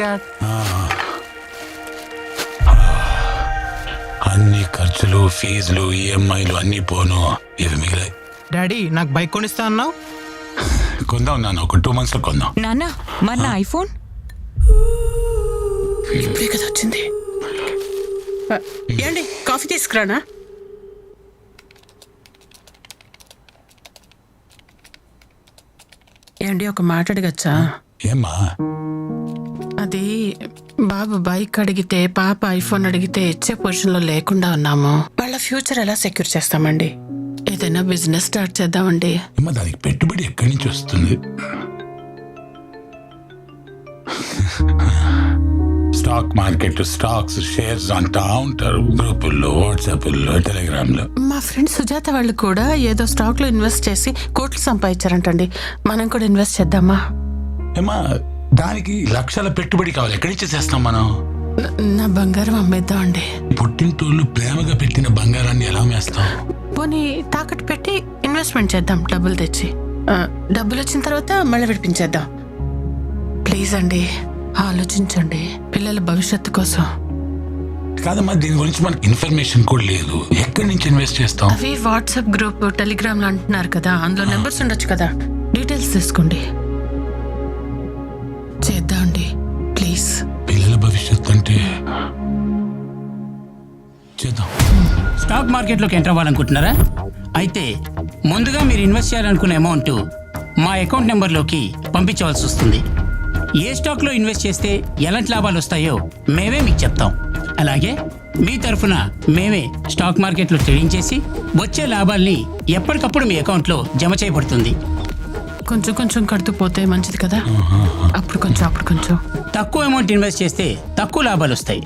Morning dad. అన్ని ఖర్చులు, ఫీజులు, ఈఎంఐలు అన్నీ పోను, ఇవి మిగిలాయి. డాడీ నాకు బైక్ కొనిస్తా అన్నావు. కొందాం నాన్న, ఒక 2 months లో కొందాం. నాన్న మన ఐఫోన్ ఇప్పుడే కదా వచ్చింది. ఏండి కాఫీ తీసుకురానా? ఏండి ఒక మాట అడగచ్చా? ఏమ్మా? అది బాబు బైక్ అడిగితే, పాప ఐఫోన్ అడిగితే ఇచ్చే పొజిషన్లో లేకుండా ఉన్నాము. వాళ్ళ ఫ్యూచర్ ఎలా సెక్యూర్ చేస్తామండి? ఏదైనా బిజినెస్ స్టార్ట్ చేద్దామండి. ఏమ్మా, దానికి పెట్టుబడి ఎక్కడి నుంచి వస్తుంది? స్టాక్ మార్కెట్, స్టాక్స్, షేర్స్ అంటా ఉంటారు గ్రూపుల్లో, వాట్సాప్లో, టెలిగ్రామ్లో. మా ఫ్రెండ్ సుజాత వాళ్ళు కూడా ఏదో స్టాక్ లో ఇన్వెస్ట్ చేసి కోట్లు సంపాదించారంటండి. మనం కూడా ఇన్వెస్ట్ చేద్దామా? ఏమా, దానికి లక్షల పెట్టుబడి కావాలి, ఎక్కడి నుంచి చేస్తాం మనం? నా బంగారం అమ్మేద్దామండి. పుట్టింటోళ్ళు ప్రేమగా పెట్టిన బంగారాన్ని ఎలా అమ్మేస్తాం? పోనీ తాకట్టు పెట్టి ఇన్వెస్ట్మెంట్ చేద్దాం, డబ్బులు తెచ్చి. డబ్బులు వచ్చిన తర్వాత మళ్ళీ విడిపించేద్దాం. ప్లీజ్ అండి, ఆలోచించండి, పిల్లల భవిష్యత్తు కోసం. కాదమ్మా, దీని గురించి మనకి ఇన్ఫర్మేషన్ కూడా లేదు, ఎక్కడి నుంచి ఇన్వెస్ట్ చేస్తాం? అవి వాట్సాప్ గ్రూప్, టెలిగ్రామ్ లో అంటున్నారు కదా, అందులో నెంబర్స్ ఉండొచ్చు కదా, డీటెయిల్స్ తీసుకోండి. చేద్దామండి ప్లీజ్. పిల్లల భవిష్యత్తు అంటే చేద్దాం. స్టాక్ మార్కెట్లోకి ఎంటర్ అవ్వాలనుకుంటున్నారా? అయితే ముందుగా మీరు ఇన్వెస్ట్ చేయాలనుకునే అమౌంట్ మా అకౌంట్ నెంబర్లోకి పంపించవలసి వస్తుంది. ఏ స్టాక్లో ఇన్వెస్ట్ చేస్తే ఎలాంటి లాభాలు వస్తాయో మేమే మీకు చెప్తాం. అలాగే మీ తరఫున మేమే స్టాక్ మార్కెట్లో ట్రేడింగ్ చేసి వచ్చే లాభాల్ని ఎప్పటికప్పుడు మీ అకౌంట్లో జమ చేయబడుతుంది. కొంచెం కొంచెం కడుతూ పోతే మంచిది కదా, అప్పుడు కొంచెం అప్పుడు కొంచెం. తక్కువ అమౌంట్ ఇన్వెస్ట్ చేస్తే తక్కువ లాభాలు వస్తాయి.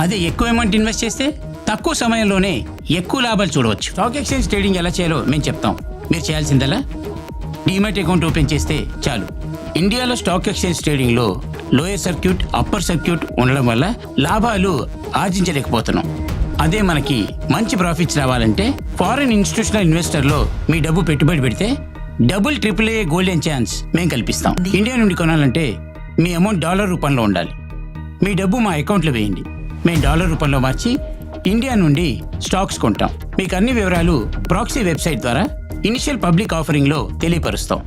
అదే ఎక్కువ అమౌంట్ ఇన్వెస్ట్ చేస్తే తక్కువ సమయంలోనే ఎక్కువ లాభాలు చూడవచ్చు. స్టాక్ ఎక్స్చేంజ్ ట్రేడింగ్ ఎలా చేయాలో మేము చెప్తాం. మీరు చేయాల్సిందలా డీమ్యాట్ అకౌంట్ ఓపెన్ చేస్తే చాలు. ఇండియాలో స్టాక్ ఎక్స్చేంజ్ ట్రేడింగ్లో లోయర్ సర్క్యూట్, అప్పర్ సర్క్యూట్ ఉండడం వల్ల లాభాలు ఆర్జించలేకపోతున్నాం. అదే మనకి మంచి ప్రాఫిట్స్ రావాలంటే ఫారిన్ ఇన్స్టిట్యూషనల్ ఇన్వెస్టర్లో మీ డబ్బు పెట్టుబడి పెడితే డబుల్ AAA గోల్డెన్ ఛాన్స్ మేము కల్పిస్తాం. ఇండియా నుండి కొనాలంటే మీ అమౌంట్ డాలర్ రూపంలో ఉండాలి. మీ డబ్బు మా అకౌంట్లో వేయండి, మేము డాలర్ రూపంలో మార్చి ఇండియా నుండి స్టాక్స్ కొంటాం. మీకు అన్ని వివరాలు ప్రాక్సీ వెబ్సైట్ ద్వారా ఇనిషియల్ పబ్లిక్ ఆఫరింగ్లో తెలియపరుస్తాం.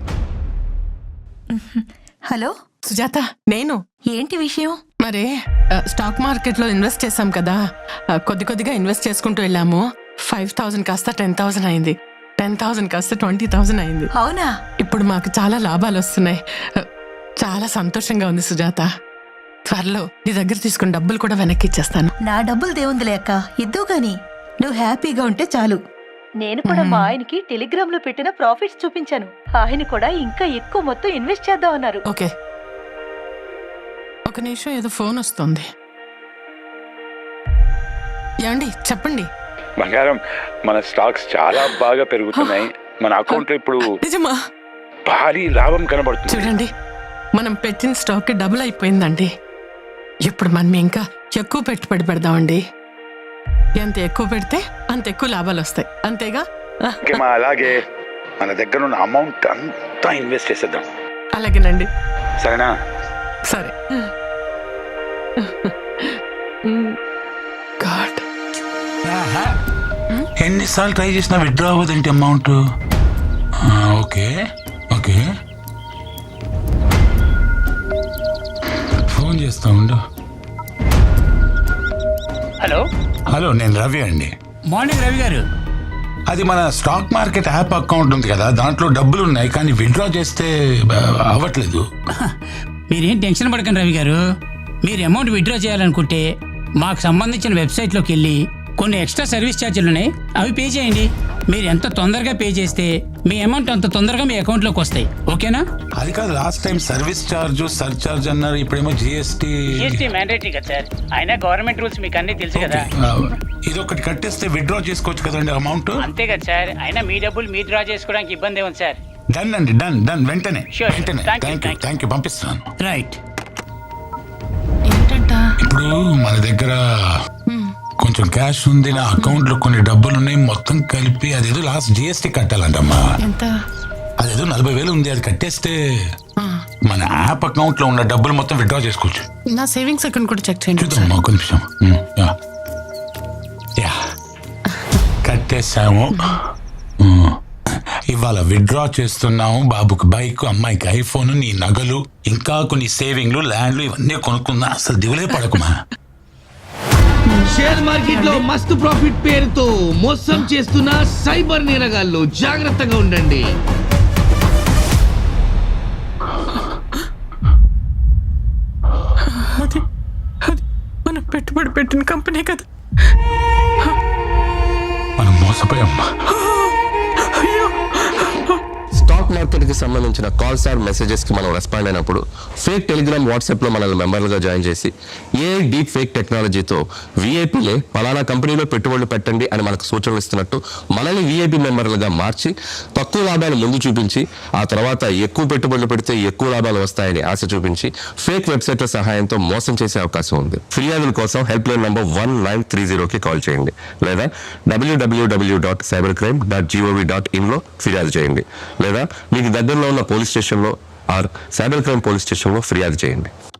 హలో సుజాత, నేను. ఏంటి విషయం? మరి స్టాక్ మార్కెట్ లో ఇన్వెస్ట్ చేసాం కదా, కొద్ది కొద్దిగా ఇన్వెస్ట్ చేసుకుంటూ వెళ్ళాము. 5,000 కాస్త 10,000 అయింది, 10,000 కాస్త 20,000 అయింది. అవునా? ఇప్పుడు మాకు చాలా లాభాలు వస్తున్నాయి. చాలా సంతోషంగా ఉంది సుజాత. త్వరలో నీ దగ్గర తీసుకున్న డబ్బులు కూడా వెనక్కి ఇచ్చేస్తాను. నా డబ్బులు దేవుందిలే అక్క, ఇద్దు గాని నువ్వు హ్యాపీగా ఉంటే చాలు. నేను కూడా మా ఆయనకి టెలిగ్రామ్ లో పెట్టిన ప్రాఫిట్స్ చూపించాను. ఆయన కూడా ఇంకా ఎక్కువ మొత్తం ఇన్వెస్ట్ చేద్దాం అన్నారు. ఓకే, ఒక నిమిషం, ఏదో ఫోన్ వస్తుంది. ఏమండి చెప్పండి. బంగారం, మన స్టాక్స్ చాలా బాగా పెరుగుతున్నాయి. మన అకౌంట్ లో ఇప్పుడు నిజమా? భారీ లాభం కనబడుతుంది. చూడండి, మనం పెట్టిన స్టాక్ డబుల్ అయిపోయిందండి. ఇప్పుడు మనం ఇంకా ఎక్కువ పెట్టుబడి పెడదామండి. ఎంత ఎక్కువ పెడితే అంత ఎక్కువ లాభాలు వస్తాయి, అంతేగా? అలాగే మన దగ్గర ఉన్న అమౌంట్ అంతా ఇన్వెస్ట్ చేసేద్దాం. అలాగేనండి. సరేనా? సరే. గాడ్, ఎన్నిసార్లు ట్రై చేసినా విత్డ్రా అవ్వదేంటి అమౌంట్? ఓకే ఓకే, ఫోన్ చేస్తా ఉండు. హలో హలో, నేను రవి అండి. మార్నింగ్ రవి గారు. అది మన స్టాక్ మార్కెట్ యాప్ అకౌంట్ ఉంది కదా, దాంట్లో డబ్బులు ఉన్నాయి, కానీ విత్డ్రా చేస్తే అవ్వట్లేదు. మీరేం టెన్షన్ పడకండి రవి గారు. మీరు అమౌంట్ విత్డ్రా చేయాలనుకుంటే మాకు సంబంధించిన వెబ్సైట్లోకి వెళ్ళి కొన్ని ఎక్స్ట్రా సర్వీస్ ఛార్జీలు ఉన్నాయి, అవి పే చేయండి. మీరు ఎంత తొందరగా పే చేస్తే మీ అమౌంట్ అంత తొందరగా మీ అకౌంట్లోకి వస్తాయి. ఓకేనా? అది కాదు, last time service charge, surcharge అన్నారు, ఇప్పుడేమో జిఎస్టీ మ్యాండేటరీ కదా సార్. అయినా గవర్నమెంట్ రూల్స్ మీకు అన్ని తెలుసు కదా. ఇది ఒకటి కట్టేస్తే విత్డ్రా చేసుకోవచ్చు కదండి అమౌంట్. అంతే కదా సార్. అయినా మీ డబ్బులు మీ డ్రా చేసుకోవడానికి ఇబ్బంది ఏముంది సార్? డన్ అండి, డన్ డన్, వెంటనే Sure. వెంటనే. Thank you, థ్యాంక్ యూ, పంపిస్తున్నాను. రైట్. ఏంటంట? ఇప్పుడు మన దగ్గర కొంచెం క్యాష్ ఉంది, నా అకౌంట్ లో కొన్ని డబ్బులు ఉన్నాయి, మొత్తం కలిపి అదేదో లాస్ట్ జిఎస్టీ కట్టాలంటమ్మా. ఎంత? అదేదో 40,000 ఉంది, అది కట్టేస్తే మన యాప్ అకౌంట్ లో ఉన్న డబ్బులు మొత్తం విత్డ్రా చేసుకోవచ్చు. నా సేవింగ్స్ అకౌంట్ కూడా చెక్ చేయండి చూద్దాం ఒకసారి. ఒక నిమిషం. యా. యా. కట్టేసాము. ఇవాళ విత్డ్రా చేస్తున్నాము. బాబుకి బైక్, అమ్మాయికి ఐఫోన్, నీ నగలు, ఇంకా కొన్ని సేవింగ్లు, ల్యాండ్లు ఇవన్నీ కొనుక్కుందా. అసలు దిగులే పడకుమా. షేర్ మార్కెట్ లో మస్తు ప్రాఫిట్ పేరుతో మోసం చేస్తున్న సైబర్ నేరగాళ్ళు జాగ్రత్తగా ఉండండి. అది మనం పెట్టుబడి పెట్టిన కంపెనీ కదా. మనం మోసపోయాం. స్టాక్ మార్కెట్ కి సంబంధించిన కాల్స్ ఆర్ మెసేజెస్ కి మనం రెస్పాండ్ అయినప్పుడు ఫేక్ టెలిగ్రామ్ వాట్సాప్ లో మనల్ని మెంబర్లుగా జాయిన్ చేసి ఏ డీప్ ఫేక్ టెక్నాలజీతో వీఐపీలే పలానా కంపెనీలో పెట్టుబడులు పెట్టండి అని మనకు సూచనలు ఇస్తున్నట్టు మనల్ని వీఐపీ మెంబర్లుగా మార్చి తక్కువ లాభాలు ముందు చూపించి ఆ తర్వాత ఎక్కువ పెట్టుబడులు పెడితే ఎక్కువ లాభాలు వస్తాయని ఆశ చూపించి ఫేక్ వెబ్సైట్ల సహాయంతో మోసం చేసే అవకాశం ఉంది. ఫిర్యాదుల కోసం హెల్ప్ లైన్ నంబర్ 1930కి కాల్ చేయండి లేదా www.cybercrime.gov.in లో ఫిర్యాదు చేయండి లేదా మీకు దగ్గరలో ఉన్న పోలీస్ స్టేషన్లో ఆర్ సైబర్ క్రైమ్ పోలీస్ స్టేషన్లో ఫిర్యాదు చేయండి.